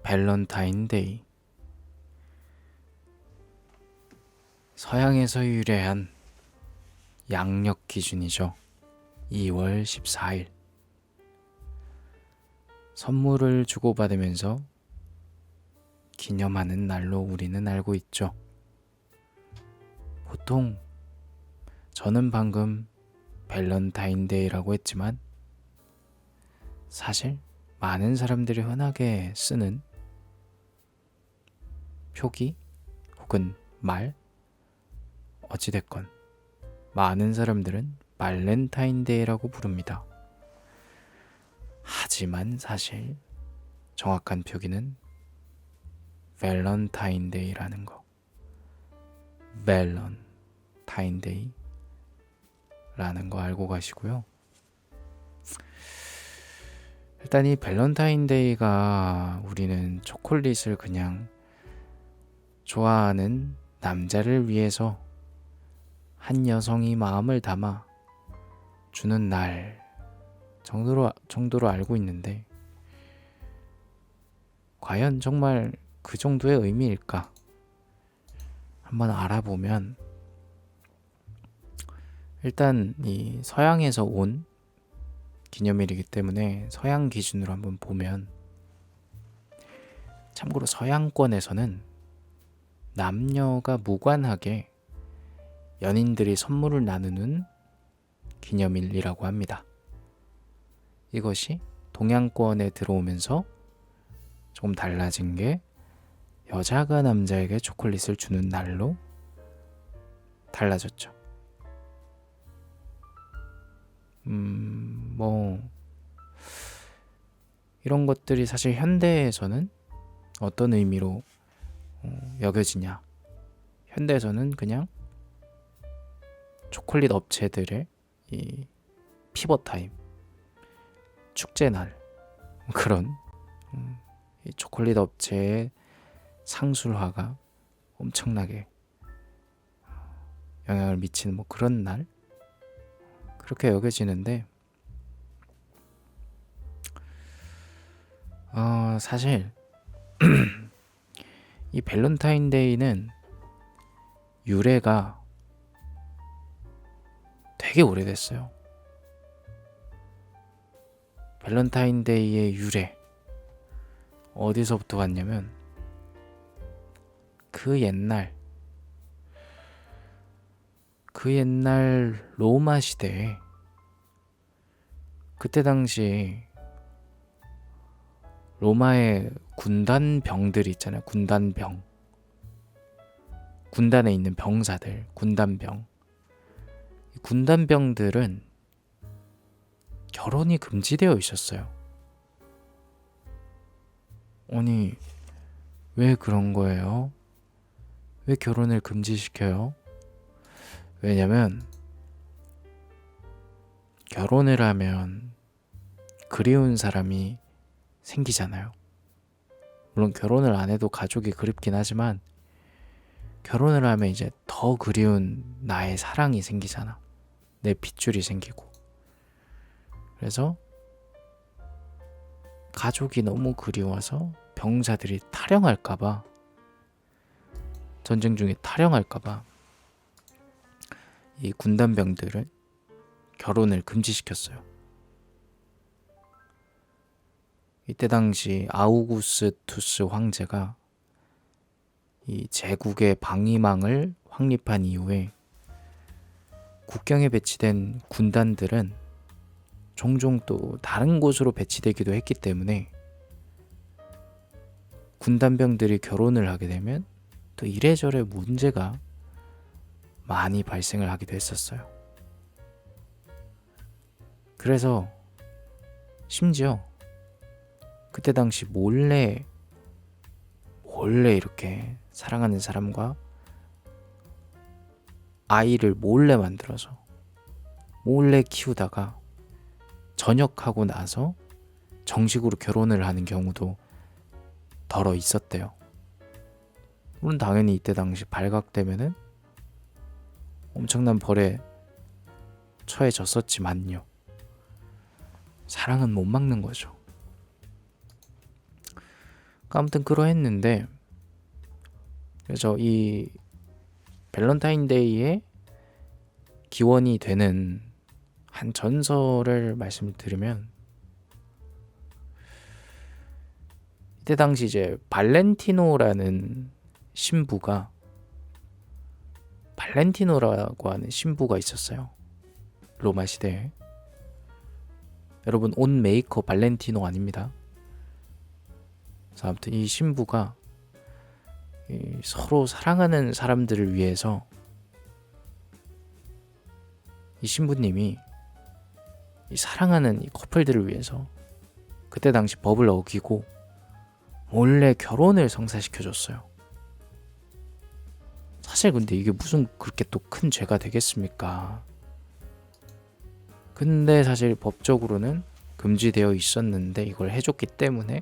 밸런타인데이. 서양에서 유래한 양력 기준이죠. 2월 14일. 선물을 주고받으면서 기념하는 날로 우리는 알고 있죠. 보통 저는 방금 밸런타인데이라고 했지만 사실 많은 사람들이 흔하게 쓰는 표기 혹은 말, 어찌됐건 많은 사람들은 발렌타인데이라고 부릅니다. 하지만 사실 정확한 표기는 밸런타인데이라는 거. 밸런타인데이라는 거 알고 가시고요. 일단 이 밸런타인데이가 우리는 초콜릿을 그냥 좋아하는 남자를 위해서 한 여성이 마음을 담아 주는 날 정도로 알고 있는데, 과연 정말 그 정도의 의미일까? 한번 알아보면, 일단 이 서양에서 온 기념일이기 때문에 서양 기준으로 한번 보면, 참고로 서양권에서는 남녀가 무관하게 연인들이 선물을 나누는 기념일이라고 합니다. 이것이 동양권에 들어오면서 조금 달라진 게, 여자가 남자에게 초콜릿을 주는 날로 달라졌죠. 이런 것들이 사실 현대에서는 어떤 의미로 여겨지냐. 현대에서는 그냥 초콜릿 업체들의 이 피벗타임, 축제날, 그런 이 초콜릿 업체의 상술화가 엄청나게 영향을 미치는 그런 날, 그렇게 여겨지는데, 사실 이 밸런타인데이는 유래가 되게 오래됐어요. 밸런타인데이의 유래 어디서부터 왔냐면, 그 옛날 로마 시대에, 그때 당시 로마의 군단병들이 있잖아요. 군단병, 군단에 있는 병사들, 군단병. 군단병들은 결혼이 금지되어 있었어요. 아니, 왜 그런 거예요? 왜 결혼을 금지시켜요? 왜냐면 결혼을 하면 그리운 사람이 생기잖아요. 물론 결혼을 안 해도 가족이 그립긴 하지만, 결혼을 하면 이제 더 그리운 나의 사랑이 생기잖아. 내 핏줄이 생기고. 그래서 가족이 너무 그리워서 병사들이 탈영할까봐, 전쟁 중에 탈영할까봐 이 군단병들은 결혼을 금지시켰어요. 이때 당시 아우구스투스 황제가 이 제국의 방위망을 확립한 이후에 국경에 배치된 군단들은 종종 또 다른 곳으로 배치되기도 했기 때문에, 군단병들이 결혼을 하게 되면 또 이래저래 문제가 많이 발생을 하기도 했었어요. 그래서 심지어 그때 당시 몰래 이렇게 사랑하는 사람과 아이를 몰래 만들어서 몰래 키우다가 전역하고 나서 정식으로 결혼을 하는 경우도 덜어 있었대요. 물론 당연히 이때 당시 발각되면은 엄청난 벌에 처해졌었지만요. 사랑은 못 막는 거죠. 아무튼 그러했는데, 그래서 이 밸런타인데이의 기원이 되는 한 전설을 말씀드리면, 이때 당시 이제 발렌티노라는 신부가 발렌티노라고 하는 신부가 있었어요. 로마 시대에. 여러분, 옷 메이커 발렌티노 아닙니다. 그래서 아무튼 이 신부가 서로 사랑하는 사람들을 위해서 이 신부님이 이 사랑하는 이 커플들을 위해서 그때 당시 법을 어기고 몰래 결혼을 성사시켜줬어요. 사실 근데 이게 무슨 그렇게 또 큰 죄가 되겠습니까? 근데 사실 법적으로는 금지되어 있었는데 이걸 해줬기 때문에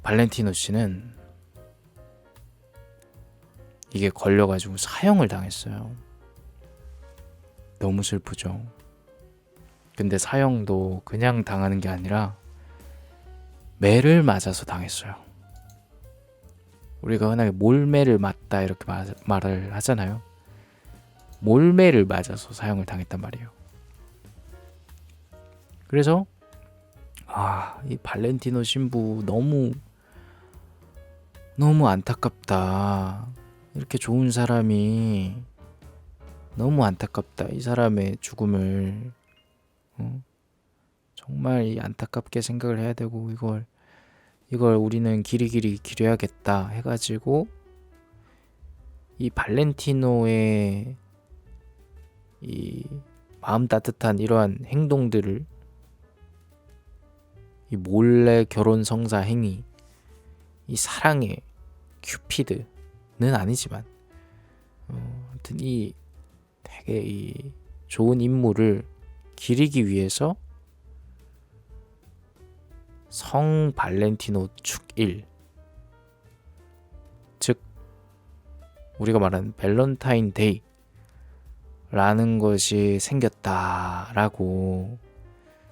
발렌티노 씨는 이게 걸려가지고 사형을 당했어요. 너무 슬프죠. 근데 사형도 그냥 당하는 게 아니라 매를 맞아서 당했어요. 우리가 흔하게 몰매를 맞다 이렇게 말을 하잖아요. 몰매를 맞아서 사형을 당했단 말이에요. 그래서 이 발렌티노 신부 너무 안타깝다. 이렇게 좋은 사람이 너무 안타깝다. 이 사람의 죽음을 정말 안타깝게 생각을 해야 되고 이걸 우리는 길이길이 기려야겠다 해가지고 이 발렌티노의 이 마음 따뜻한 이러한 행동들을 이 몰래 결혼 성사 행위, 이 사랑의 큐피드는 아니지만 아무튼 이 되게 이 좋은 인물을 기리기 위해서 성 발렌티노 축일, 즉 우리가 말하는 밸런타인 데이 라는 것이 생겼다라고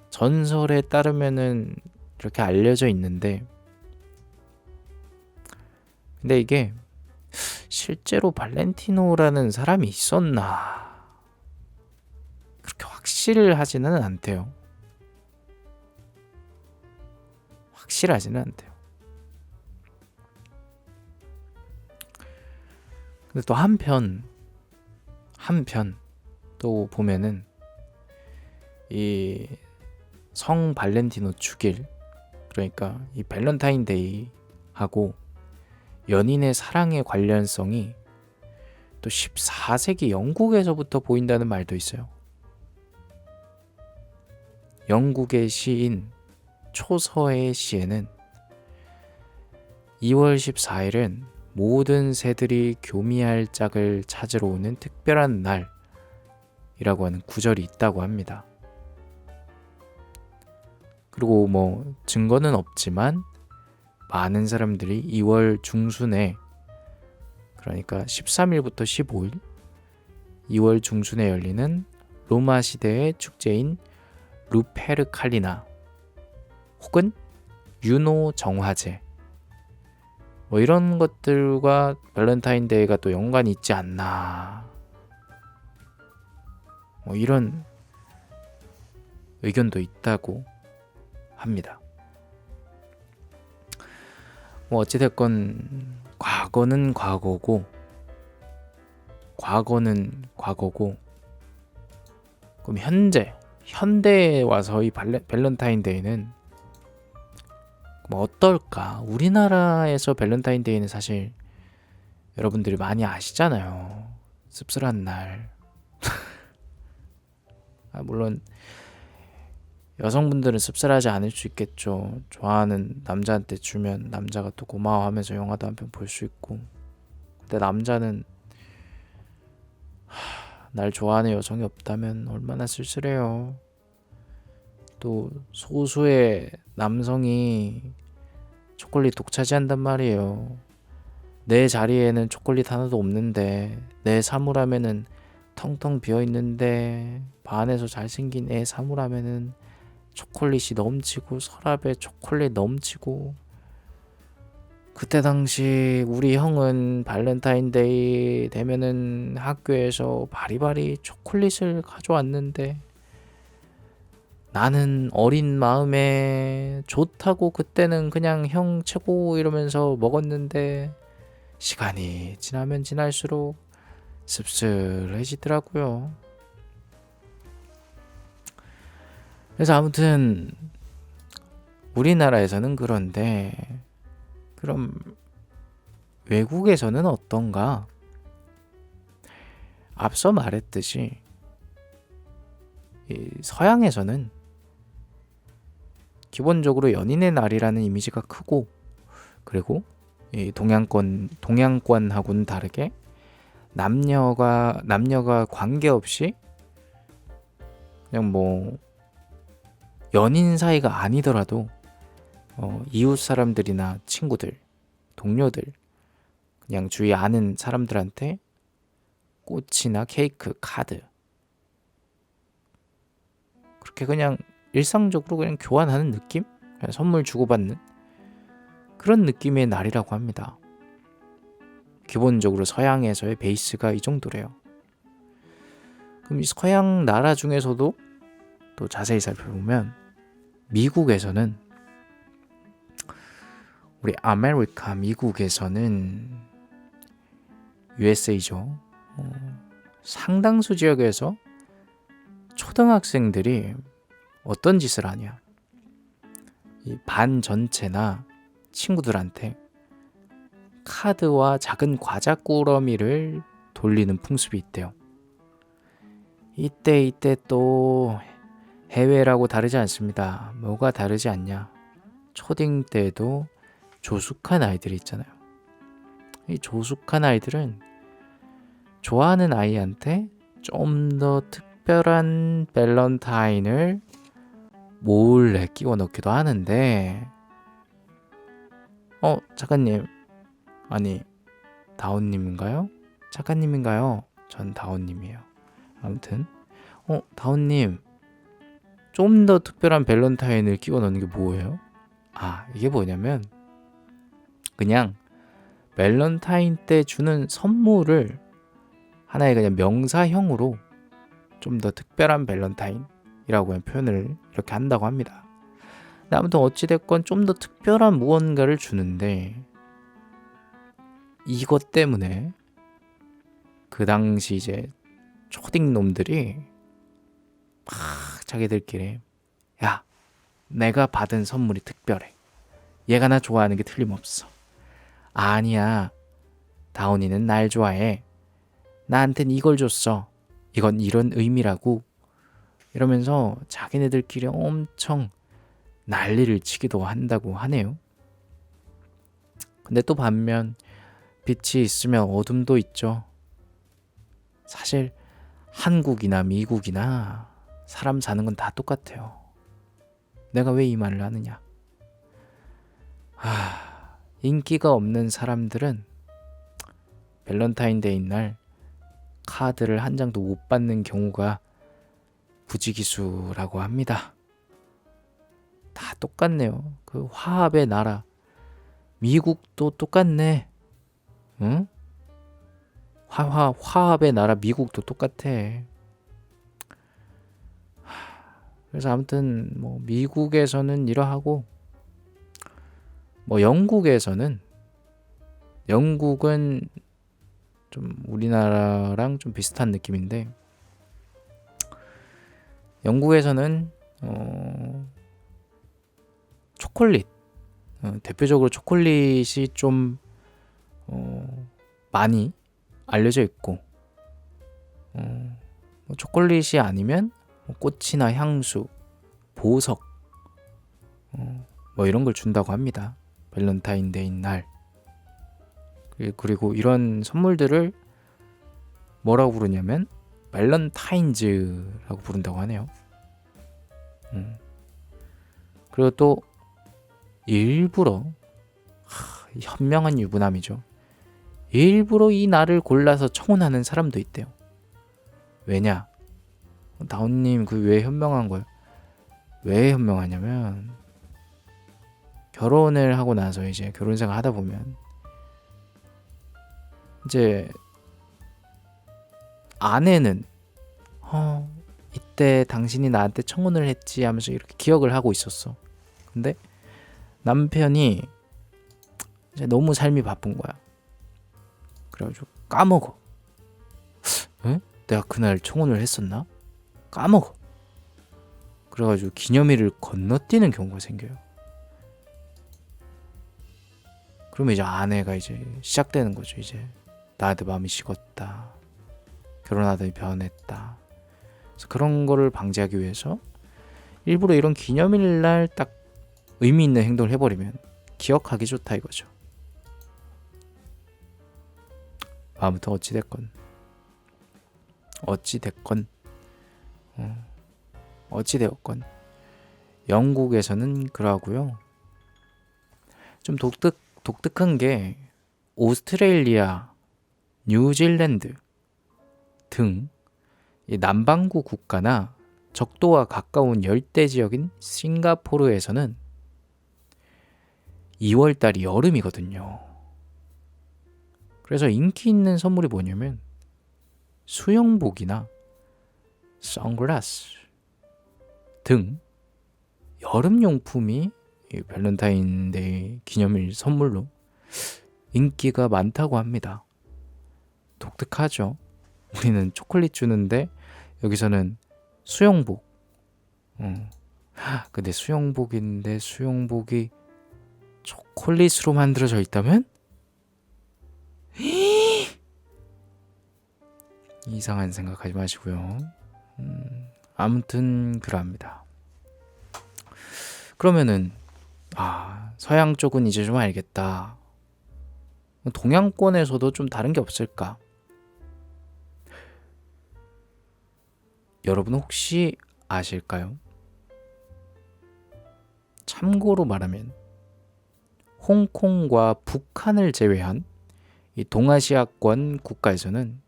전설에 따르면은 이렇게 알려져 있는데, 근데 이게 실제로 발렌티노라는 사람이 있었나 그렇게 확실하지는 않대요. 확실하지는 않대요. 근데 또 한편 또 보면은 이 성 발렌티노 축일, 그러니까 이 밸런타인데이하고 연인의 사랑의 관련성이 또 14세기 영국에서부터 보인다는 말도 있어요. 영국의 시인 초서의 시에는 2월 14일은 모든 새들이 교미할 짝을 찾으러 오는 특별한 날이라고 하는 구절이 있다고 합니다. 그리고 뭐 증거는 없지만 많은 사람들이 2월 중순에, 그러니까 13일부터 15일 2월 중순에 열리는 로마 시대의 축제인 루페르칼리나 혹은 유노 정화제, 뭐 이런 것들과 밸런타인데이가 또 연관이 있지 않나, 뭐 이런 의견도 있다고 합니다. 뭐 어찌됐건 과거는 과거고 그럼 현대에 와서 이 밸런타인데이는 뭐 어떨까? 우리나라에서 밸런타인데이는 사실 여러분들이 많이 아시잖아요. 씁쓸한 날. 물론 여성분들은 씁쓸하지 않을 수 있겠죠. 좋아하는 남자한테 주면 남자가 또 고마워하면서 영화도 한 편 볼 수 있고. 근데 남자는 날 좋아하는 여성이 없다면 얼마나 쓸쓸해요. 또 소수의 남성이 초콜릿 독차지한단 말이에요. 내 자리에는 초콜릿 하나도 없는데, 내 사물함에는 텅텅 비어있는데, 반에서 잘생긴 애 사물함에는 초콜릿이 넘치고 서랍에 초콜릿 넘치고. 그때 당시 우리 형은 발렌타인데이 되면은 학교에서 바리바리 초콜릿을 가져왔는데 나는 어린 마음에 좋다고 그때는 그냥 형 최고 이러면서 먹었는데 시간이 지나면 지날수록 씁쓸해지더라고요. 그래서 아무튼 우리나라에서는 그런데 그럼 외국에서는 어떤가? 앞서 말했듯이 이 서양에서는 기본적으로 연인의 날이라는 이미지가 크고, 그리고 이 동양권하고는 다르게 남녀가 관계없이 그냥 뭐 연인 사이가 아니더라도 이웃 사람들이나 친구들, 동료들, 그냥 주위 아는 사람들한테 꽃이나 케이크, 카드 그렇게 그냥 일상적으로 그냥 교환하는 느낌? 그냥 선물 주고받는 그런 느낌의 날이라고 합니다. 기본적으로 서양에서의 베이스가 이 정도래요. 그럼 이 서양 나라 중에서도 또 자세히 살펴보면 미국에서는 우리 아메리카 미국에서는 USA죠. 상당수 지역에서 초등학생들이 어떤 짓을 하냐. 이 반 전체나 친구들한테 카드와 작은 과자 꾸러미를 돌리는 풍습이 있대요. 이때 또 해외라고 다르지 않습니다. 뭐가 다르지 않냐. 초딩 때도 조숙한 아이들이 있잖아요. 이 조숙한 아이들은 좋아하는 아이한테 좀 더 특별한 밸런타인을 몰래 끼워 넣기도 하는데, 작가님, 아니 다운님인가요? 작가님인가요? 전 다운님이에요. 아무튼 다운님, 좀 더 특별한 밸런타인을 끼워 넣는 게 뭐예요? 이게 뭐냐면 그냥 밸런타인 때 주는 선물을 하나의 그냥 명사형으로 좀 더 특별한 밸런타인이라고 그냥 표현을 이렇게 한다고 합니다. 근데 아무튼 어찌됐건 좀 더 특별한 무언가를 주는데 이것 때문에 그 당시 이제 초딩 놈들이 막 자기들끼리 야, 내가 받은 선물이 특별해. 얘가 나 좋아하는 게 틀림없어. 아니야, 다운이는 날 좋아해. 나한텐 이걸 줬어. 이건 이런 의미라고. 이러면서 자기네들끼리 엄청 난리를 치기도 한다고 하네요. 근데 또 반면 빛이 있으면 어둠도 있죠. 사실 한국이나 미국이나 사람 사는 건 다 똑같아요. 내가 왜 이 말을 하느냐. 인기가 없는 사람들은 밸런타인데이 날 카드를 한 장도 못 받는 경우가 부지기수라고 합니다. 다 똑같네요. 그 화합의 나라 미국도 똑같네. 응? 화합의 나라 미국도 똑같아. 그래서 아무튼 뭐 미국에서는 이러하고, 뭐 영국은 좀 우리나라랑 좀 비슷한 느낌인데, 영국에서는 초콜릿, 대표적으로 초콜릿이 좀 많이 알려져 있고, 뭐 초콜릿이 아니면 꽃이나 향수, 보석, 뭐 이런 걸 준다고 합니다. 밸런타인데이 날. 그리고 이런 선물들을 뭐라고 부르냐면 밸런타인즈라고 부른다고 하네요. 그리고 또 일부러 현명한 유부남이죠. 일부러 이 날을 골라서 청혼하는 사람도 있대요. 왜냐? 다운님, 그 왜 현명한 거예요? 왜 현명하냐면 결혼을 하고 나서 이제 결혼 생활 하다 보면 이제 아내는 이때 당신이 나한테 청혼을 했지 하면서 이렇게 기억을 하고 있었어. 근데 남편이 이제 너무 삶이 바쁜 거야. 그래가지고 까먹어. 에? 내가 그날 청혼을 했었나? 까먹어. 그래가지고 기념일을 건너뛰는 경우가 생겨요. 그러면 이제 아내가 이제 시작되는 거죠. 이제 나한테 마음이 식었다. 결혼하더니 변했다. 그래서 그런 거를 방지하기 위해서 일부러 이런 기념일날 딱 의미 있는 행동을 해버리면 기억하기 좋다 이거죠. 아무튼 어찌됐건 영국에서는 그러고요. 좀 독특한 게 오스트레일리아, 뉴질랜드 등 이 남반구 국가나 적도와 가까운 열대 지역인 싱가포르에서는 2월달이 여름이거든요. 그래서 인기 있는 선물이 뭐냐면 수영복이나 선글라스 등 여름용품이 이 밸런타인데이 기념일 선물로 인기가 많다고 합니다. 독특하죠? 우리는 초콜릿 주는데 여기서는 수영복. 근데 수영복인데 수영복이 초콜릿으로 만들어져 있다면? 이상한 생각하지 마시고요. 아무튼 그러합니다. 그러면은 서양 쪽은 이제 좀 알겠다. 동양권에서도 좀 다른 게 없을까? 여러분 혹시 아실까요? 참고로 말하면 홍콩과 북한을 제외한 이 동아시아권 국가에서는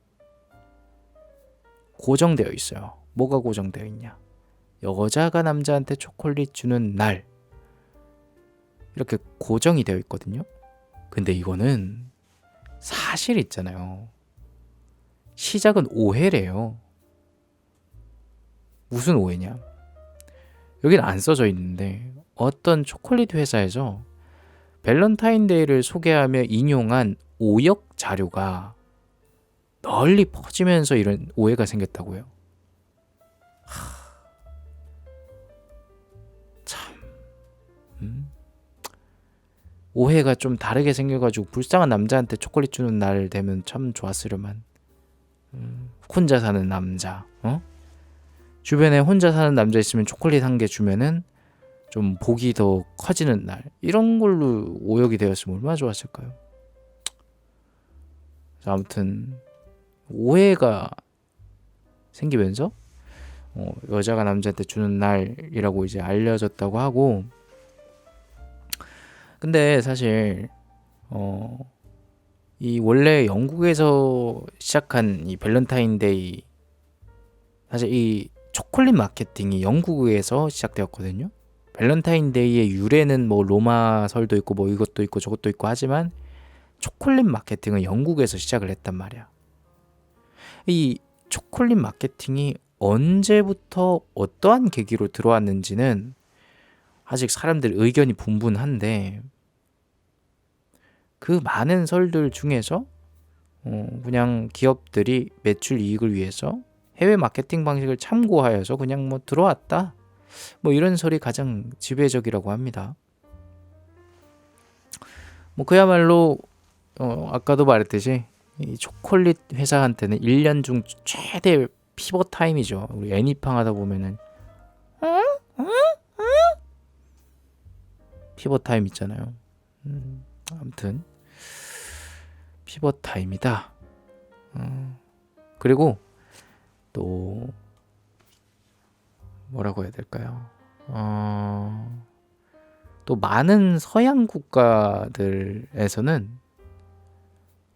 고정되어 있어요. 뭐가 고정되어 있냐? 여자가 남자한테 초콜릿 주는 날 이렇게 고정이 되어 있거든요. 근데 이거는 사실 있잖아요. 시작은 오해래요. 무슨 오해냐? 여긴 안 써져 있는데 어떤 초콜릿 회사에서 밸런타인데이를 소개하며 인용한 오역 자료가 널리 퍼지면서 이런 오해가 생겼다고요. 참 오해가 좀 다르게 생겨가지고 불쌍한 남자한테 초콜릿 주는 날 되면 참 좋았으려만. 혼자 사는 남자, 주변에 혼자 사는 남자 있으면 초콜릿 한 개 주면은 좀 복이 더 커지는 날, 이런 걸로 오역이 되었으면 얼마나 좋았을까요? 아무튼 오해가 생기면서 여자가 남자한테 주는 날이라고 이제 알려졌다고 하고, 근데 사실 이 원래 영국에서 시작한 이 밸런타인데이, 사실 이 초콜릿 마케팅이 영국에서 시작되었거든요. 밸런타인데이의 유래는 뭐 로마설도 있고 뭐 이것도 있고 저것도 있고 하지만 초콜릿 마케팅은 영국에서 시작을 했단 말이야. 이 초콜릿 마케팅이 언제부터 어떠한 계기로 들어왔는지는 아직 사람들 의견이 분분한데, 그 많은 설들 중에서 그냥 기업들이 매출 이익을 위해서 해외 마케팅 방식을 참고하여서 그냥 뭐 들어왔다, 뭐 이런 설이 가장 지배적이라고 합니다. 뭐 그야말로 아까도 말했듯이 이 초콜릿 회사한테는 1년 중 최대 피벗 타임이죠. 우리 애니팡 하다 보면은 피벗 타임 있잖아요. 아무튼 피벗 타임이다. 그리고 또 뭐라고 해야 될까요? 또 많은 서양 국가들에서는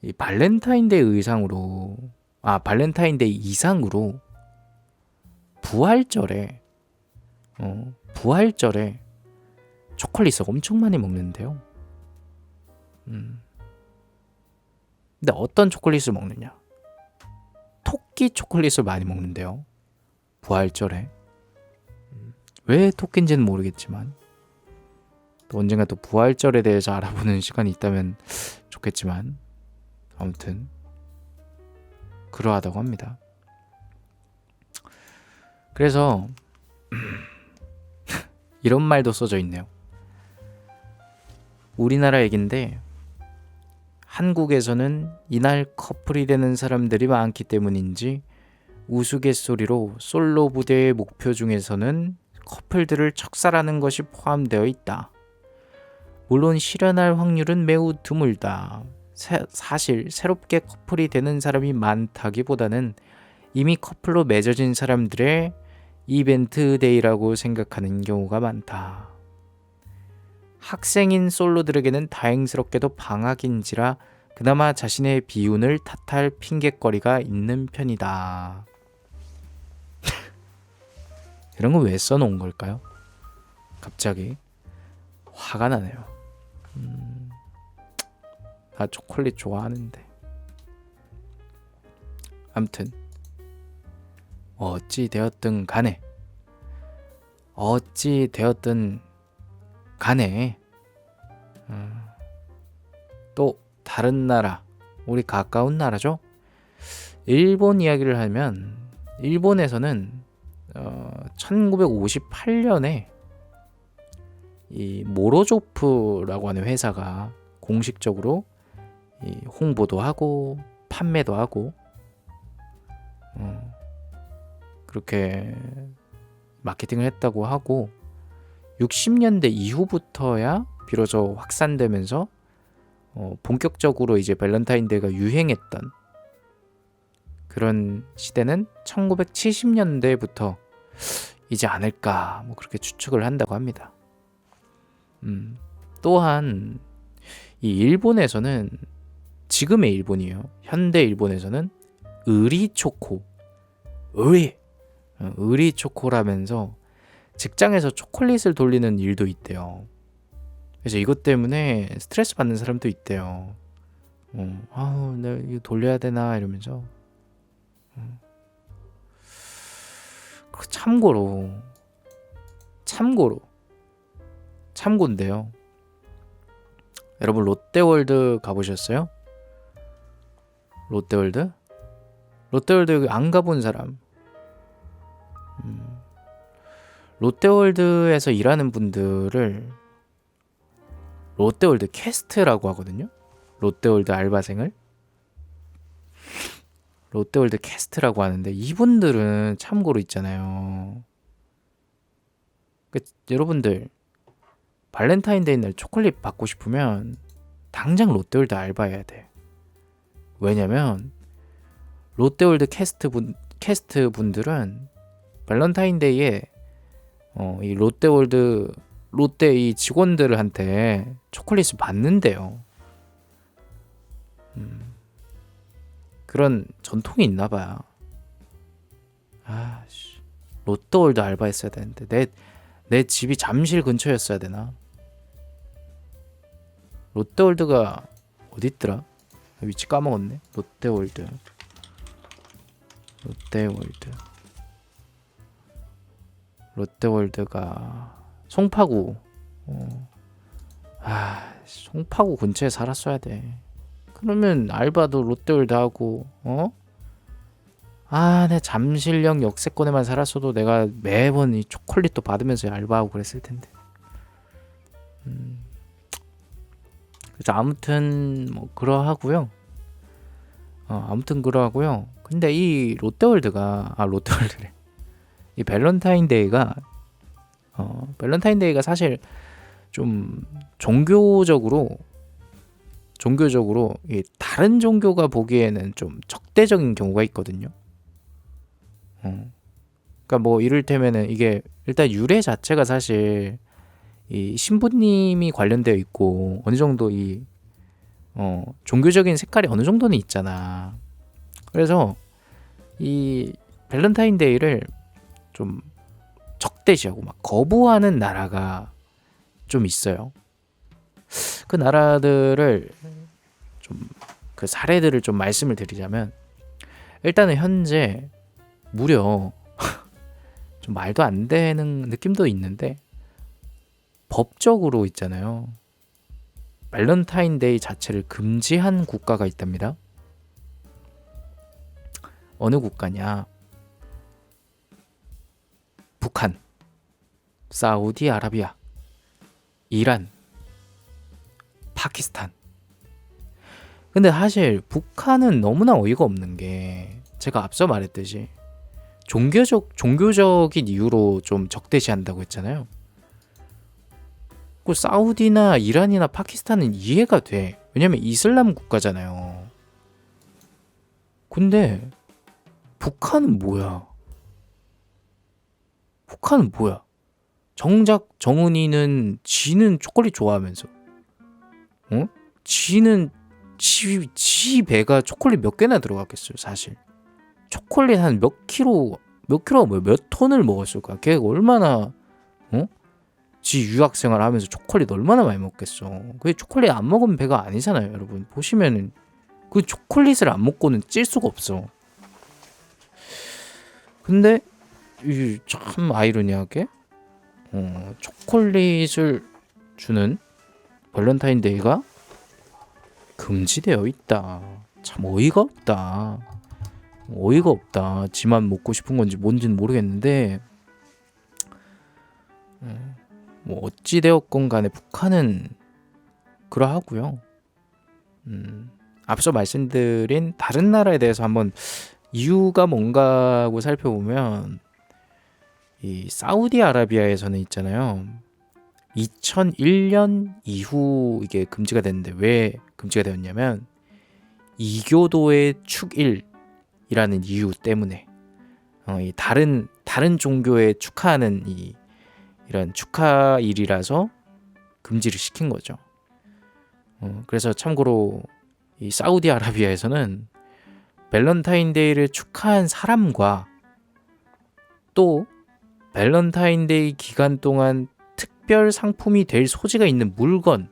이 발렌타인데이 이상으로 부활절에 부활절에 초콜릿을 엄청 많이 먹는데요. 근데 어떤 초콜릿을 먹느냐? 토끼 초콜릿을 많이 먹는데요. 부활절에. 왜 토끼인지는 모르겠지만 또 언젠가 또 부활절에 대해서 알아보는 시간이 있다면 좋겠지만 아무튼 그러하다고 합니다. 그래서 이런 말도 써져 있네요. 우리나라 얘긴데 한국에서는 이날 커플이 되는 사람들이 많기 때문인지 우스갯소리로 솔로 부대의 목표 중에서는 커플들을 척살하는 것이 포함되어 있다. 물론 실현할 확률은 매우 드물다. 사실 새롭게 커플이 되는 사람이 많다기보다는 이미 커플로 맺어진 사람들의 이벤트 데이라고 생각하는 경우가 많다. 학생인 솔로들에게는 다행스럽게도 방학인지라 그나마 자신의 비운을 탓할 핑곗거리가 있는 편이다. 이런 거 왜 써놓은 걸까요? 갑자기 화가 나네요. 나 초콜릿 좋아하는데. 아무튼 어찌 되었든 간에 또 다른 나라, 우리 가까운 나라죠. 일본 이야기를 하면 일본에서는 1958년에 이 모로조프라고 하는 회사가 공식적으로 이 홍보도 하고 판매도 하고 그렇게 마케팅을 했다고 하고 60년대 이후부터야 비로소 확산되면서 본격적으로 이제 발렌타인데이가 유행했던 그런 시대는 1970년대부터 이지 않을까 뭐 그렇게 추측을 한다고 합니다. 또한 이 일본에서는 지금의 일본이에요. 현대 일본에서는 의리초코, 의리초코라면서 직장에서 초콜릿을 돌리는 일도 있대요. 그래서 이것 때문에 스트레스 받는 사람도 있대요. 내가 이거 돌려야 되나 이러면서. 참고인데요. 여러분 롯데월드 가보셨어요? 롯데월드 여기 안 가본 사람. 롯데월드에서 일하는 분들을 롯데월드 캐스트라고 하거든요. 롯데월드 알바생을 롯데월드 캐스트라고 하는데 이분들은 참고로 있잖아요. 여러분들 발렌타인데이 날 초콜릿 받고 싶으면 당장 롯데월드 알바해야 돼. 왜냐면 롯데월드 캐스트 분들은 발렌타인데이에 이 롯데 이 직원들한테 초콜릿을 받는데요. 그런 전통이 있나 봐요. 롯데월드 알바했어야 되는데 내 집이 잠실 근처였어야 되나? 롯데월드가 어디 있더라? 위치 까먹었네. 롯데월드가 송파구. 송파구 근처에 살았어야 돼. 그러면 알바도 롯데월드 하고 내 잠실역 역세권에만 살았어도 내가 매번 이 초콜릿도 받으면서 알바하고 그랬을 텐데. 그래서 아무튼 뭐 그러하고요. 근데 이 롯데월드래. 이 발렌타인데이가 사실 좀 종교적으로 이 다른 종교가 보기에는 좀 적대적인 경우가 있거든요. 그러니까 뭐 이를테면은 이게 일단 유래 자체가 사실 이 신부님이 관련되어 있고 어느 정도 이 종교적인 색깔이 어느 정도는 있잖아. 그래서 이 발렌타인데이를 좀 적대시하고 막 거부하는 나라가 좀 있어요. 그 나라들을 좀 그 사례들을 좀 말씀을 드리자면, 일단은 현재 무려 좀 말도 안 되는 느낌도 있는데 법적으로 있잖아요. 발렌타인데이 자체를 금지한 국가가 있답니다. 어느 국가냐? 북한, 사우디아라비아, 이란, 파키스탄. 근데 사실 북한은 너무나 어이가 없는 게, 제가 앞서 말했듯이 종교적인 이유로 좀 적대시한다고 했잖아요. 그 사우디나 이란이나 파키스탄은 이해가 돼. 왜냐면 이슬람 국가잖아요. 근데 북한은 뭐야? 북한은 뭐야? 정작 정은이는 지는 초콜릿 좋아하면서, 어? 지는 지 배가 초콜릿 몇 개나 들어갔겠어요, 사실. 초콜릿 한 몇 킬로가 뭐야? 몇 톤을 먹었을까? 걔 얼마나, 지 유학생활 하면서 초콜릿 얼마나 많이 먹겠어. 그게 초콜릿 안 먹으면 배가 아니잖아요, 여러분. 보시면은 그 초콜릿을 안 먹고는 찔 수가 없어. 근데 참 아이러니하게 초콜릿을 주는 발렌타인데이가 금지되어 있다. 참 어이가 없다. 어이가 없다. 지만 먹고 싶은 건지 뭔지는 모르겠는데, 뭐 어찌 되었건 간에 북한은 그러하고요. 앞서 말씀드린 다른 나라에 대해서 한번 이유가 뭔가 하고 살펴보면, 이 사우디아라비아에서는 있잖아요. 2001년 이후 이게 금지가 됐는데, 왜 금지가 되었냐면 이교도의 축일이라는 이유 때문에, 이 다른 종교에 축하하는 이런 축하일이라서 금지를 시킨 거죠. 그래서 참고로 이 사우디아라비아에서는 발렌타인데이를 축하한 사람과 또 발렌타인데이 기간 동안 특별 상품이 될 소지가 있는 물건,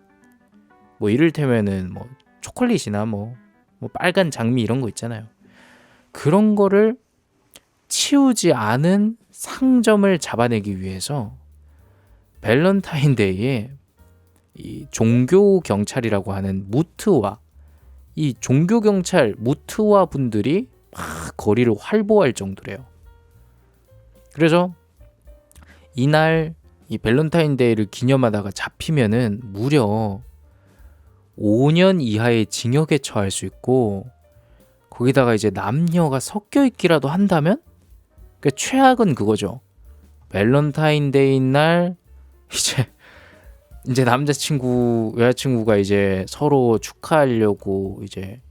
뭐 이를테면은 뭐 초콜릿이나 뭐 빨간 장미 이런 거 있잖아요. 그런 거를 치우지 않은 상점을 잡아내기 위해서 발렌타인데이에 이 종교 경찰이라고 하는 무트와, 이 종교 경찰 무트와 분들이 막 거리를 활보할 정도래요. 그래서 이날 이 발렌타인데이를 기념하다가 잡히면은 무려 5년 이하의 징역에 처할 수 있고, 거기다가 이제 남녀가 섞여 있기라도 한다면, 그러니까 최악은 그거죠. 발렌타인데이 날 이제 남자친구 여자친구가 이제 서로 축하하려고 이제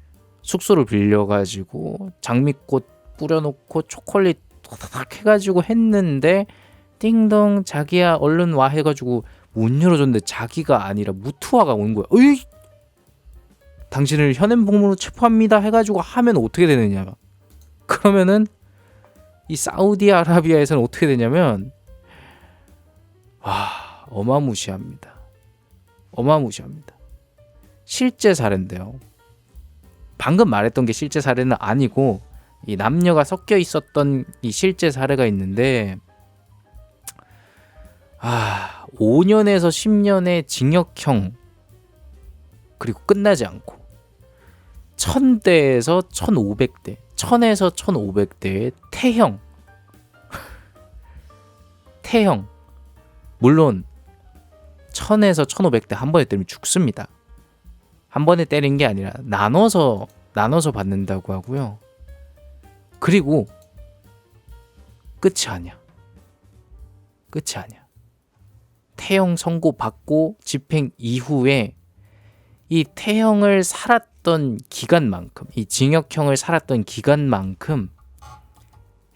숙소를 빌려가지고 장미꽃 뿌려놓고 초콜릿 탁 해가지고 했는데, 띵동 자기야 얼른 와 해가지고 문 열어줬는데 자기가 아니라 무투아가 온 거야. 으이, 당신을 현행범으로 체포합니다 해가지고 하면 어떻게 되느냐. 그러면은 이 사우디아라비아에서는 어떻게 되냐면, 어마무시합니다. 어마무시합니다. 실제 사례인데요. 방금 말했던 게 실제 사례는 아니고, 이 남녀가 섞여 있었던 이 실제 사례가 있는데, 5년에서 10년의 징역형, 그리고 끝나지 않고 1000대에서 1500대, 1000에서 1500대의 태형. 태형. 물론 1000에서 1500대 한 번에 때리면 죽습니다. 한 번에 때린 게 아니라 나눠서 받는다고 하고요. 그리고 끝이 아니야. 태형 선고 받고 집행 이후에 이 태형을 살았던 기간만큼, 이 징역형을 살았던 기간만큼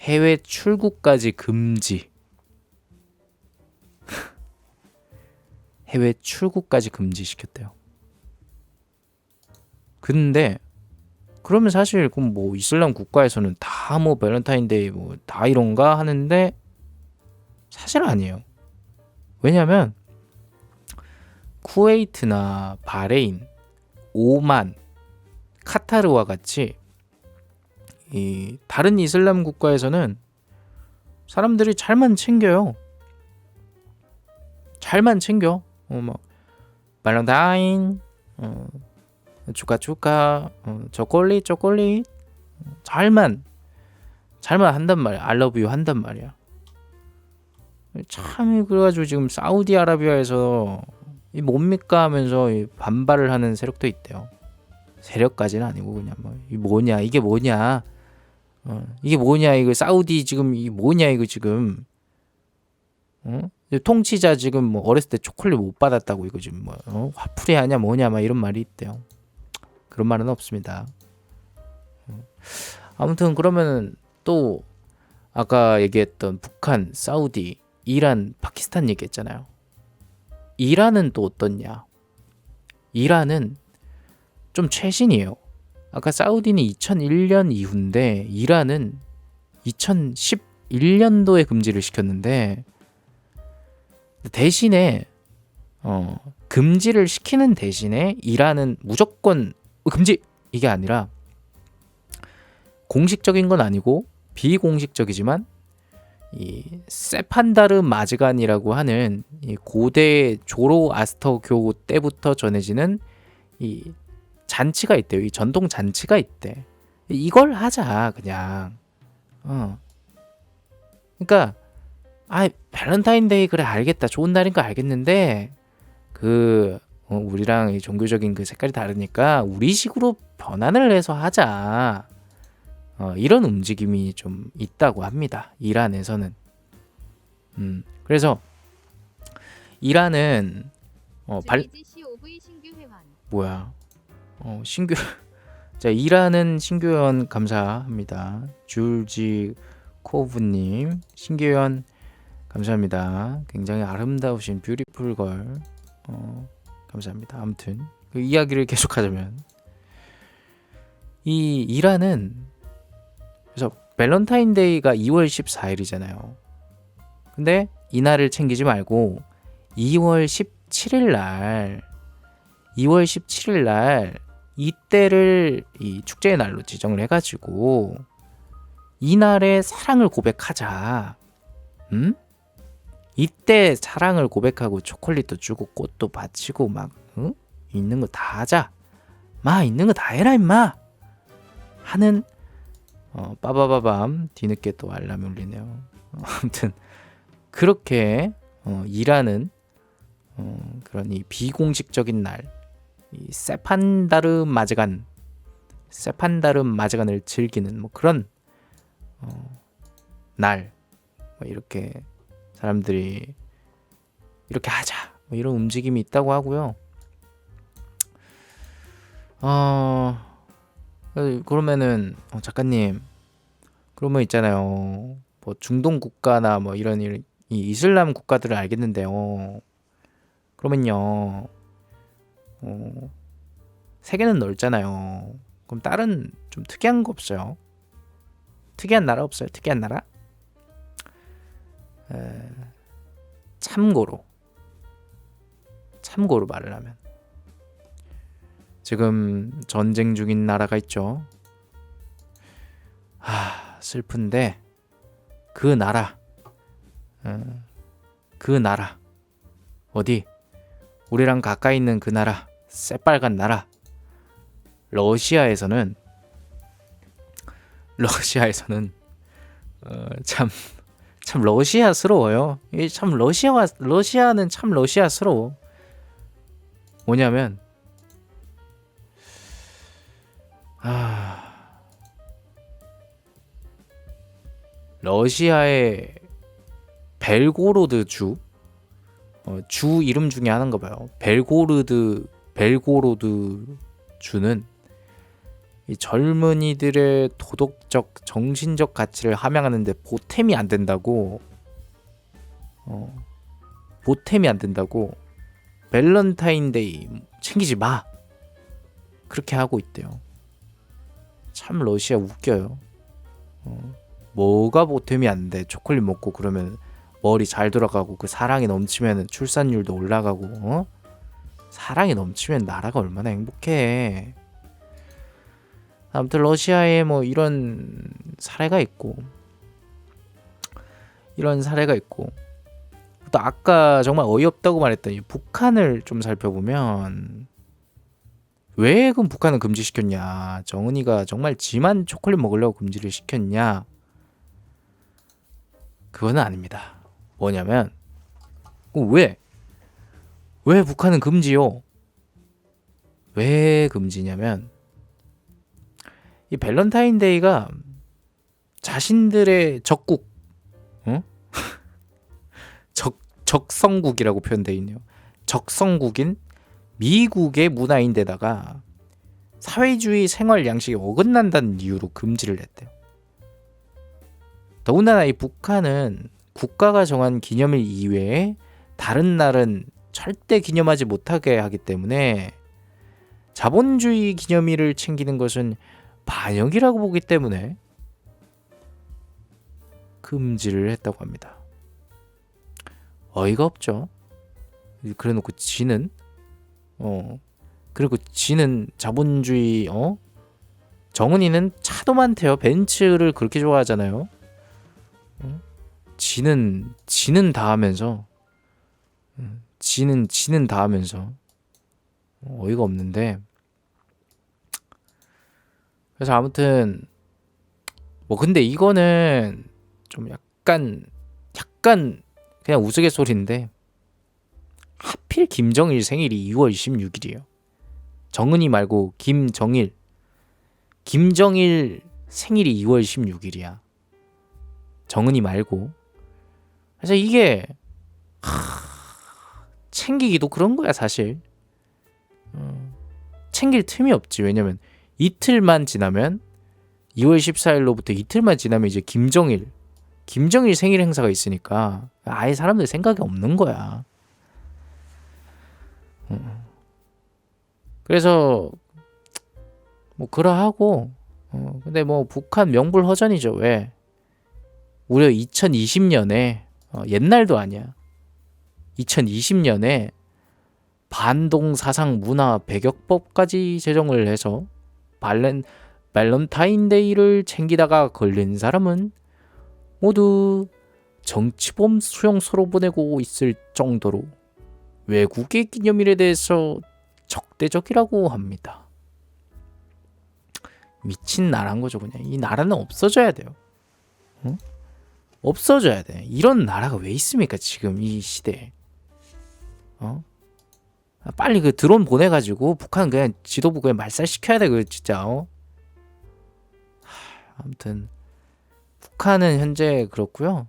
해외 출국까지 금지. 해외 출국까지 금지시켰대요. 근데 그러면 사실 그럼 뭐 이슬람 국가에서는 다 뭐 발렌타인데이 뭐 다 이런가 하는데, 사실 아니에요. 왜냐하면 쿠웨이트나 바레인, 오만, 카타르와 같이 이 다른 이슬람 국가에서는 사람들이 잘만 챙겨요. 잘만 챙겨. 막 발렌타인, 축하, 초콜릿, 잘만 한단 말이야. I love you 한단 말이야. 참 그래가지고 지금 사우디아라비아에서 이 뭡니까 하면서 반발을 하는 세력도 있대요. 세력까지는 아니고 그냥 뭐 이 뭐냐 이게 뭐냐 이게 뭐냐 이거 사우디 지금 이 뭐냐 이거 지금 통치자 지금 뭐 어렸을 때 초콜릿 못 받았다고 이거 지금 뭐 화풀이 하냐 뭐냐 막 이런 말이 있대요. 그런 말은 없습니다. 아무튼 그러면은 또 아까 얘기했던 북한, 사우디, 이란, 파키스탄 얘기했잖아요. 이란은 또 어떻냐? 이란은 좀 최신이에요. 아까 사우디는 2001년 이후인데 이란은 2011년도에 금지를 시켰는데 대신에 금지를 시키는 대신에 이란은 무조건 금지 이게 아니라 공식적인 건 아니고 비공식적이지만 이 세판다르 마즈간이라고 하는 이 고대 조로아스터교 때부터 전해지는 이 잔치가 있대요. 이 전통 잔치가 있대. 이걸 하자 그냥. 그러니까 발렌타인데이 그래 알겠다. 좋은 날인 거 알겠는데 우리랑 이 종교적인 그 색깔이 다르니까 우리식으로 변환을 해서 하자. 이런 움직임이 좀 있다고 합니다. 이란에서는. 그래서 이란은 뭐야? 신규 자 이란은 신규 회원 감사합니다. 줄지 코브님 신규 회원 감사합니다. 굉장히 아름다우신 뷰티풀 걸 감사합니다. 아무튼 그 이야기를 계속하자면 이 이란은 그래서 발렌타인데이가 2월 14일이잖아요. 근데 이날을 챙기지 말고 2월 17일 날 이때를 이 축제의 날로 지정을 해가지고 이날에 사랑을 고백하자. 이때 사랑을 고백하고 초콜릿도 주고 꽃도 바치고 막 있는 거 다 하자. 있는 거 다 해라 임마. 하는 빠바바밤 뒤늦게 또 알람이 울리네요. 아무튼 그렇게 일하는 그런 이 비공식적인 날, 이 세판다르 마즈간을 즐기는 뭐 그런 날, 뭐 이렇게 사람들이 이렇게 하자 뭐 이런 움직임이 있다고 하고요. 그러면은 작가님 그러면 있잖아요. 뭐 중동 국가나 뭐 이런 이 이슬람 국가들을 알겠는데요. 그러면요. 세계는 넓잖아요. 그럼 다른 좀 특이한 거 없어요? 특이한 나라 없어요? 특이한 나라? 참고로 말을 하면 지금 전쟁 중인 나라가 있죠. 슬픈데 그 나라 어디? 우리랑 가까이 있는 그 나라, 새빨간 나라 러시아에서는 참 러시아스러워요. 이게 참 러시아는 참 러시아스러워. 뭐냐면 러시아의 벨고로드 주 이름 중에 하나인가 봐요. 벨고로드 주는 이 젊은이들의 도덕적, 정신적 가치를 함양하는데 보탬이 안 된다고 발렌타인데이 챙기지 마 그렇게 하고 있대요. 참 러시아 웃겨요. 뭐가 보탬이 안 돼? 초콜릿 먹고 그러면 머리 잘 돌아가고 그 사랑이 넘치면 출산율도 올라가고 사랑이 넘치면 나라가 얼마나 행복해. 아무튼 러시아에 뭐 이런 사례가 있고 또 아까 정말 어이없다고 말했던 이 북한을 좀 살펴보면 왜 그럼 북한은 금지시켰냐, 정은이가 정말 지만 초콜릿 먹으려고 금지를 시켰냐, 그거는 아닙니다. 뭐냐면 왜 북한은 금지요? 왜 금지냐면 이 밸런타인데이가 자신들의 적국, 적성국이라고 표현되어 있네요. 적성국인 미국의 문화인데다가 사회주의 생활 양식이 어긋난다는 이유로 금지를 했대요. 더군다나 이 북한은 국가가 정한 기념일 이외에 다른 날은 절대 기념하지 못하게 하기 때문에 자본주의 기념일을 챙기는 것은 반역이라고 보기 때문에 금지를 했다고 합니다. 어이가 없죠. 그래놓고 지는 그리고 지는 자본주의 정은이는 차도 많대요. 벤츠를 그렇게 좋아하잖아요. 지는 다 하면서 지는 다 하면서 어이가 없는데, 그래서 아무튼 뭐 근데 이거는 좀 약간 그냥 우스갯소리인데 하필 김정일 생일이 2월 16일이에요. 정은이 말고 김정일 생일이 2월 16일이야. 정은이 말고. 그래서 이게 챙기기도 그런 거야 사실. 챙길 틈이 없지. 왜냐면 이틀만 지나면 2월 14일로부터 이틀만 지나면 이제 김정일 생일 행사가 있으니까 아예 사람들 생각이 없는 거야. 그래서 뭐 그러하고 근데 뭐 북한 명불허전이죠. 왜? 무려 2020년에 옛날도 아니야. 2020년에 반동 사상 문화 배격법까지 제정을 해서 발렌타인데이를 챙기다가 걸린 사람은 모두 정치범 수용소로 보내고 있을 정도로 외국의 기념일에 대해서 적대적이라고 합니다. 미친 나라인 거죠. 그냥 이 나라는 없어져야 돼요. 없어져야 돼. 이런 나라가 왜 있습니까 지금 이 시대에. 빨리 그 드론 보내가지고 북한 그냥 지도부 그냥 말살시켜야 돼. 그 진짜. 아무튼 북한은 현재 그렇고요.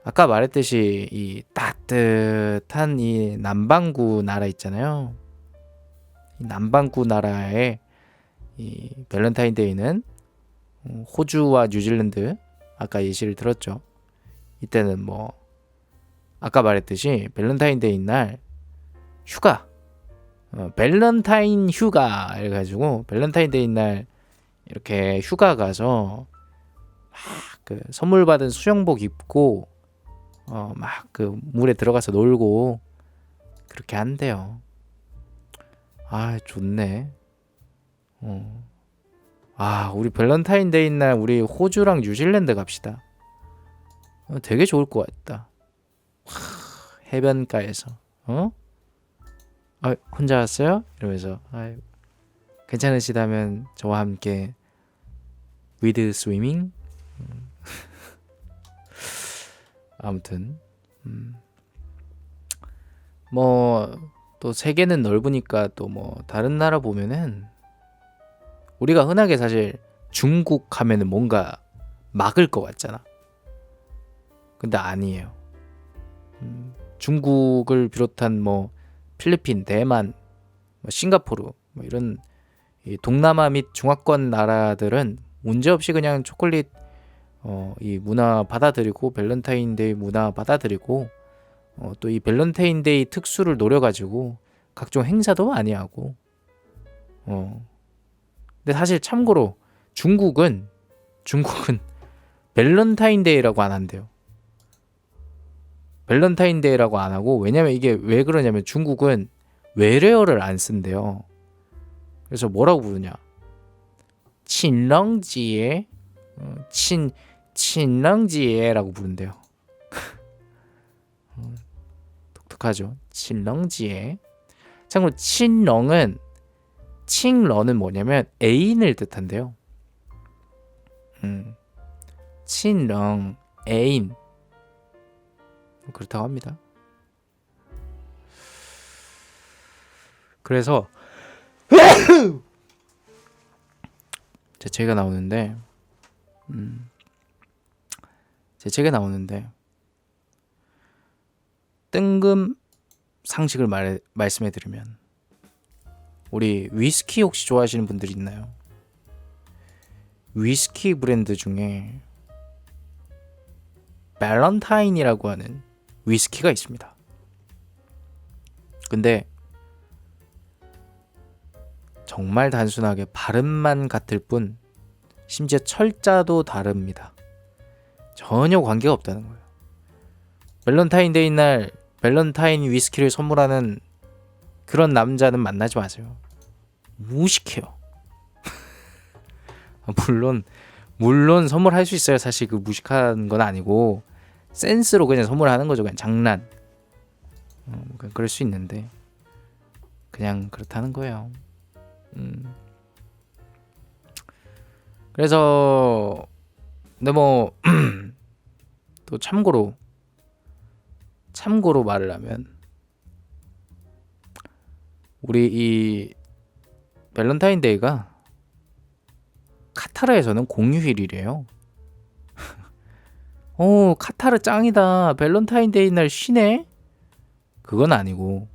아까 말했듯이 이 따뜻한 이 남반구 나라 있잖아요. 이 남반구 나라의 이 밸런타인데이는 호주와 뉴질랜드, 아까 예시를 들었죠. 이때는 뭐 아까 말했듯이 밸런타인데이 날 휴가, 밸런타인 휴가 해가지고 밸런타인데이 날 이렇게 휴가 가서 막 그 선물 받은 수영복 입고 막 그 물에 들어가서 놀고 그렇게 한대요. 아 좋네. 우리 밸런타인데이 날 우리 호주랑 뉴질랜드 갑시다. 되게 좋을 것 같다. 해변가에서 혼자 왔어요? 이러면서 괜찮으시다면 저와 함께 with swimming. 아무튼 뭐 또 세계는 넓으니까 또 뭐 다른 나라 보면은 우리가 흔하게 사실 중국 하면은 뭔가 막을 것 같잖아. 근데 아니에요. 중국을 비롯한 뭐 필리핀, 대만, 뭐 싱가포르 뭐 이런 이 동남아 및 중화권 나라들은 문제없이 그냥 초콜릿 이 문화 받아들이고 밸런타인데이 문화 받아들이고 또 이 밸런타인데이 특수를 노려가지고 각종 행사도 많이 하고 근데 사실 참고로 중국은 밸런타인데이라고 안 한대요. 밸런타인데이라고 안 하고, 왜냐면 이게 왜 그러냐면 중국은 외래어를 안 쓴대요. 그래서 뭐라고 부르냐? 친렁지에 친렁지에라고 부른대요. 독특하죠. 친렁지에. 참고로 칭렁은 뭐냐면 애인을 뜻한대요. 친렁 애인 그렇다고 합니다. 그래서 제 책에 나오는데 뜬금 상식을 말씀해드리면, 우리 위스키 혹시 좋아하시는 분들이 있나요? 위스키 브랜드 중에 밸런타인이라고 하는 위스키가 있습니다. 근데 정말 단순하게 발음만 같을 뿐 심지어 철자도 다릅니다. 전혀 관계가 없다는 거예요. 밸런타인데이 날 밸런타인 위스키를 선물하는 그런 남자는 만나지 마세요. 무식해요. 물론 선물할 수 있어요. 사실 그 무식한 건 아니고 센스로 그냥 선물하는 거죠. 그냥 장난. 그럴 수 있는데 그냥 그렇다는 거예요. 그래서 근데 뭐 또 참고로 말을 하면, 우리 이 밸런타인데이가 카타르에서는 공휴일이래요. 카타르 짱이다. 밸런타인데이 날 쉬네? 그건 아니고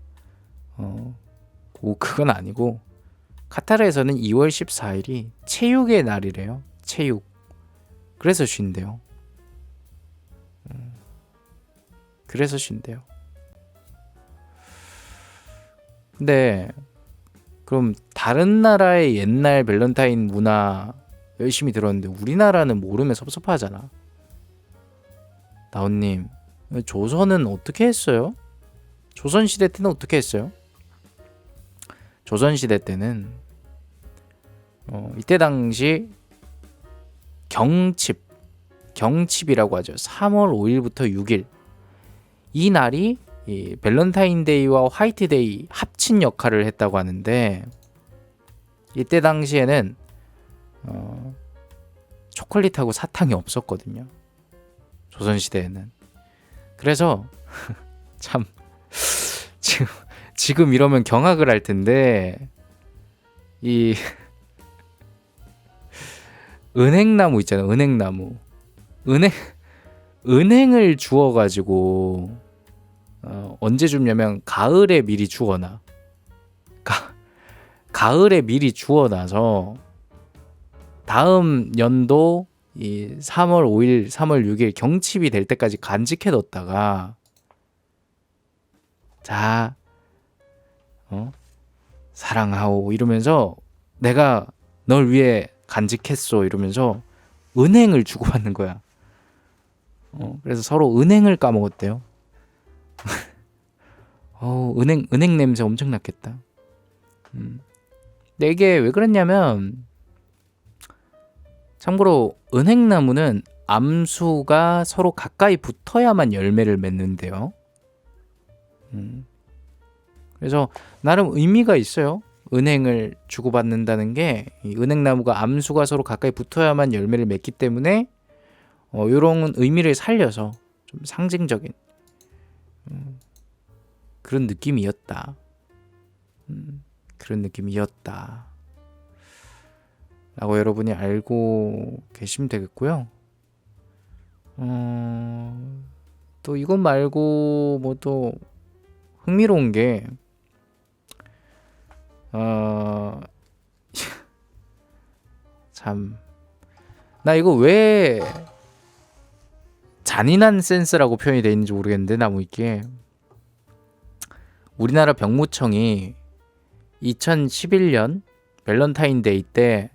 카타르에서는 2월 14일이 체육의 날이래요. 체육. 그래서 쉰대요. 근데 그럼 다른 나라의 옛날 밸런타인 문화 열심히 들었는데 우리나라는 모르면 섭섭하잖아. 나온님, 조선은 어떻게 했어요? 조선시대 때는 어떻게 했어요? 조선시대 때는 이때 당시 경칩이라고 하죠. 3월 5일부터 6일, 이 날이 이 밸런타인데이와 화이트데이 합친 역할을 했다고 하는데, 이때 당시에는 초콜릿하고 사탕이 없었거든요. 조선시대에는. 그래서 참 지금 이러면 경악을 할 텐데, 이 은행나무 있잖아요. 은행을 주워가지고 언제 줍냐면 가을에 미리 주워놔. 가을에 미리 주워놔서 다음 연도 이 3월 5일, 3월 6일 경칩이 될 때까지 간직해뒀다가, 자, 사랑하오 이러면서 내가 널 위해 간직했어 이러면서 은행을 주고받는 거야. 그래서 서로 은행을 까먹었대요. 은행 냄새 엄청 났겠다. 근데 이게 왜 그랬냐면, 참고로 은행나무는 암수가 서로 가까이 붙어야만 열매를 맺는데요. 그래서 나름 의미가 있어요. 은행을 주고받는다는 게, 이 은행나무가 암수가 서로 가까이 붙어야만 열매를 맺기 때문에 이런 의미를 살려서 좀 상징적인 그런 느낌이었다. 라고 여러분이 알고 계시면 되겠고요. 또 이것 말고 뭐 또 흥미로운 게, 참, 나 이거 왜 잔인한 센스라고 표현이 되어 있는지 모르겠는데, 나무 있게 우리나라 병무청이 2011년 밸런타인데이 때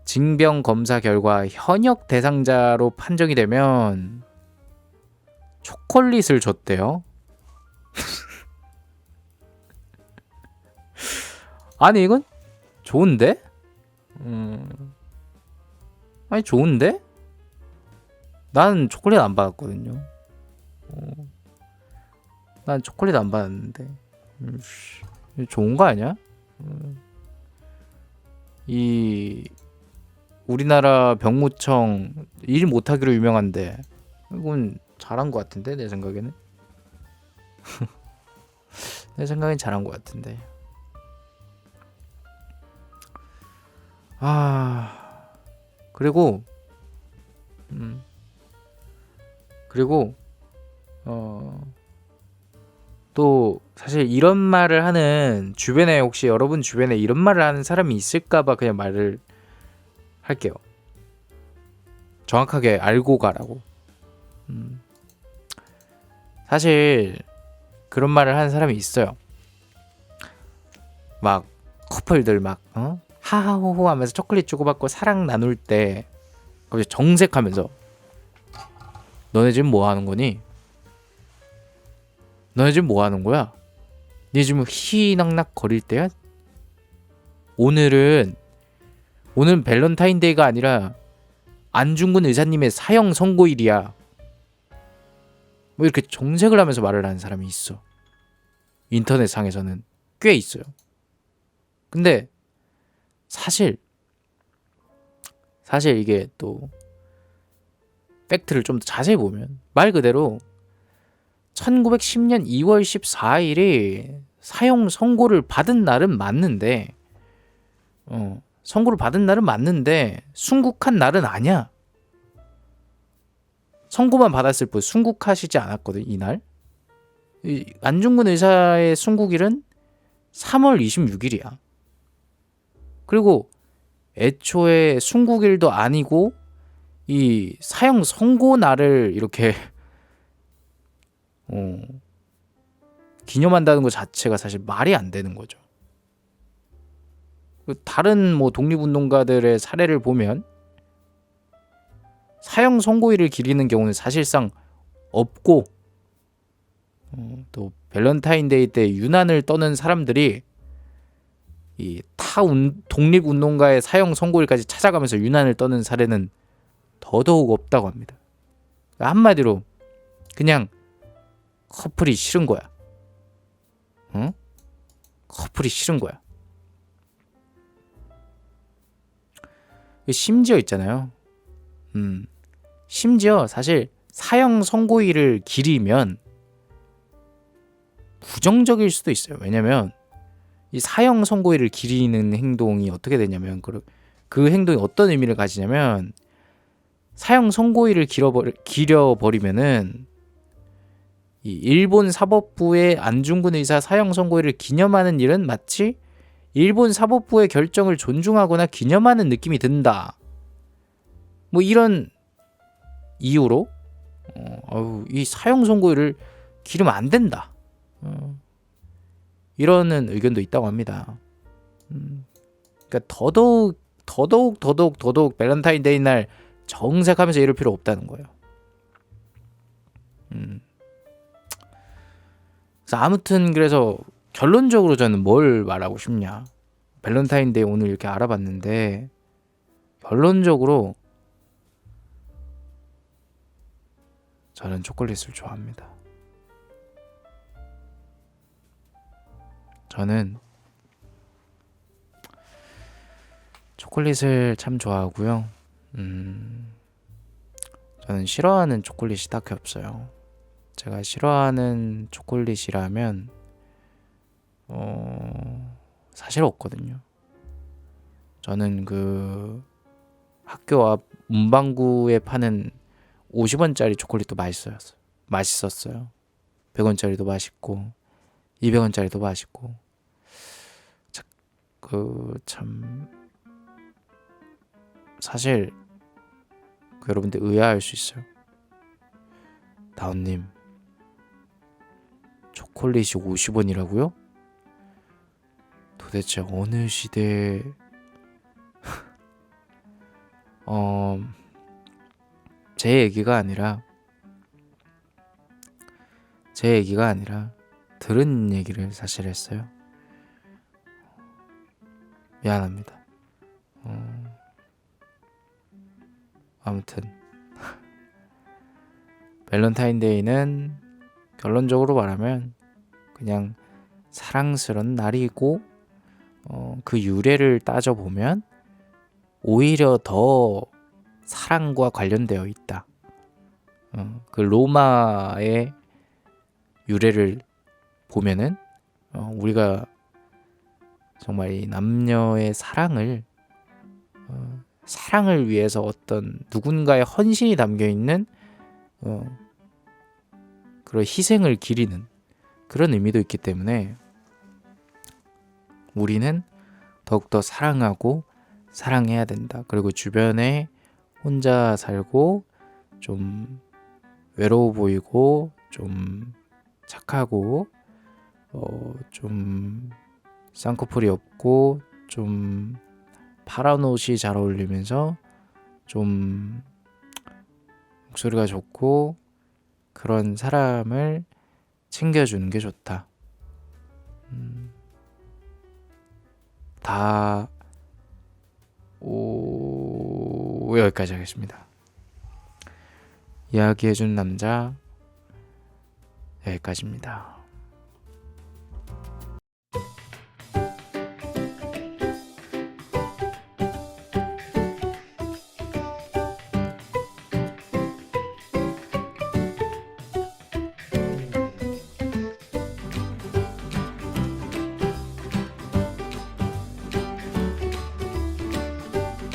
징병 검사 결과 현역 대상자로 판정이 되면 초콜릿을 줬대요. 아니 이건 좋은데? 아니 좋은데? 난 초콜릿 안 받았거든요. 난 초콜릿 안 받았는데 좋은 거 아니야? 이 우리나라 병무청 일 못하기로 유명한데 이건 잘한 것 같은데 내 생각에는. 내 생각엔 잘한 것 같은데. 그리고 그리고 또 사실 이런 말을 하는 주변에 혹시 여러분 주변에 이런 말을 하는 사람이 있을까봐 그냥 말을 할게요. 정확하게 알고 가라고. 사실 그런 말을 하는 사람이 있어요. 막 커플들 막 하하호호 하면서 초콜릿 주고받고 사랑 나눌 때 갑자기 정색하면서 너네 지금 뭐 하는 거니? 너네 지금 뭐 하는 거야? 니 지금 희희낙낙 거릴 때야? 오늘은 밸런타인데이가 아니라 안중근 의사님의 사형 선고일이야. 뭐 이렇게 정색을 하면서 말을 하는 사람이 있어. 인터넷 상에서는 꽤 있어요. 근데 사실 이게 또 팩트를 좀 더 자세히 보면 말 그대로 1910년 2월 14일이 사형 선고를 받은 날은 맞는데 선고를 받은 날은 맞는데 순국한 날은 아니야. 선고만 받았을 뿐 순국하시지 않았거든. 이날 안중근 의사의 순국일은 3월 26일이야. 그리고 애초에 순국일도 아니고 이 사형 선고 날을 이렇게 기념한다는 것 자체가 사실 말이 안 되는 거죠. 다른 뭐 독립운동가들의 사례를 보면 사형 선고일을 기리는 경우는 사실상 없고 또 밸런타인데이 때 유난을 떠는 사람들이 이 타 독립운동가의 사형 선고일까지 찾아가면서 유난을 떠는 사례는 더더욱 없다고 합니다. 한마디로 그냥 커플이 싫은 거야. 커플이 싫은 거야. 심지어 있잖아요. 심지어 사실 사형 선고일을 기리면 부정적일 수도 있어요. 왜냐면 이 사형 선고일을 기리는 행동이 어떻게 되냐면 그 행동이 어떤 의미를 가지냐면 사형 선고일을 기려버리면은 이 일본 사법부의 안중근 의사 사형 선고일을 기념하는 일은 마치 일본 사법부의 결정을 존중하거나 기념하는 느낌이 든다. 뭐 이런 이유로 이 사형 선고일을 기르면 안 된다. 이러는 의견도 있다고 합니다. 그러니까 더더욱 밸런타인데이 날 정색하면서 이럴 필요 없다는 거예요. 그래서 아무튼 그래서 결론적으로 저는 뭘 말하고 싶냐. 밸런타인데이 오늘 이렇게 알아봤는데 결론적으로 저는 초콜릿을 좋아합니다. 저는 초콜릿을 참 좋아하고요. 저는 싫어하는 초콜릿이 딱히 없어요. 제가 싫어하는 초콜릿이라면 사실 없거든요. 저는 그 학교 앞 문방구에 파는 50원짜리 초콜릿도 맛있었어요. 100원짜리도 맛있고 200원짜리도 맛있고 참 사실 여러분들 의아할 수 있어요. 다운님 초콜릿이 50원이라고요? 도대체 어느 시대에 제 얘기가 아니라 제 얘기가 아니라 들은 얘기를 사실 했어요. 미안합니다. 아무튼 밸런타인데이는 결론적으로 말하면 그냥 사랑스러운 날이고 그 유래를 따져보면 오히려 더 사랑과 관련되어 있다. 그 로마의 유래를 보면은 우리가 정말 이 남녀의 사랑을 사랑을 위해서 어떤 누군가의 헌신이 담겨 있는 그런 희생을 기리는 그런 의미도 있기 때문에 우리는 더욱더 사랑하고 사랑해야 된다. 그리고 주변에 혼자 살고 좀 외로워 보이고 좀 착하고 좀 쌍꺼풀이 없고 좀 파란 옷이 잘 어울리면서 좀 목소리가 좋고 그런 사람을 챙겨주는 게 좋다. 여기까지 하겠습니다. 이야기해준 남자 여기까지입니다.